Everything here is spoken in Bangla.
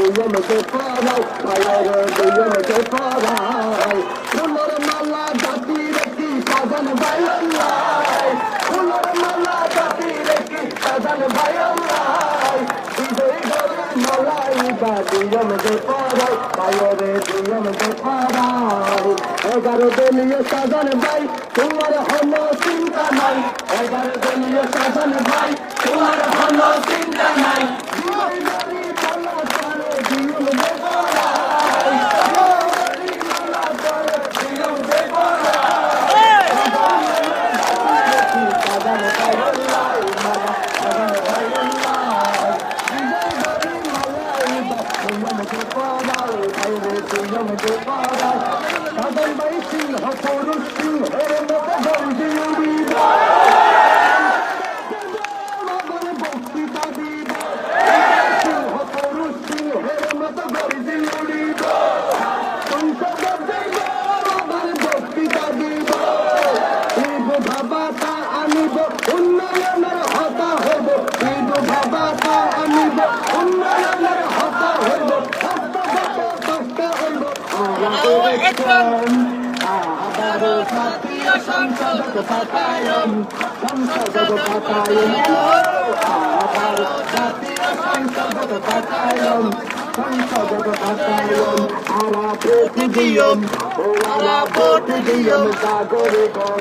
দুইজনকে পড়াই ভাইরে দুইজনকে পড়াই ফুলের মালা জাতি রেখি সাজান ভাই আল্লাহ ফুলের মালা জাতি রেখি সাজান ভাই আল্লাহ বিজয় গরে মালাই বা দুইজনকে পড়াই ভাইরে দুইজনকে পড়াই 11 দলীয় সাজান ভাই তোমার হলো চিন্তা নাই 11 দলীয় সাজান ভাই তোমার হলো চিন্তা নাই সাধন ভাই সিংহ পুরুষ সিংহের মতো গর্জি উড়িব বক্তৃতা দিব সিংহ পুরুষ সিংহের মতো গর্জি উড়িব সংসদ যাইব আবার বক্তৃতা দিব ঈদ ভাবাটা আনিব উন্নয়নের হতা হইব ঈদ ভাবাটা আনিব উন্নয়নের হতা হইব আবারও জাতীয় সংসদ পাতায়ন সংসদ পাতায়ন আবারও জাতীয় সংসদ পাতায়ন সংসদ পাতায়ন আরা ভোট দিয়ম ও আরা ভোট দিয়ম সাগরে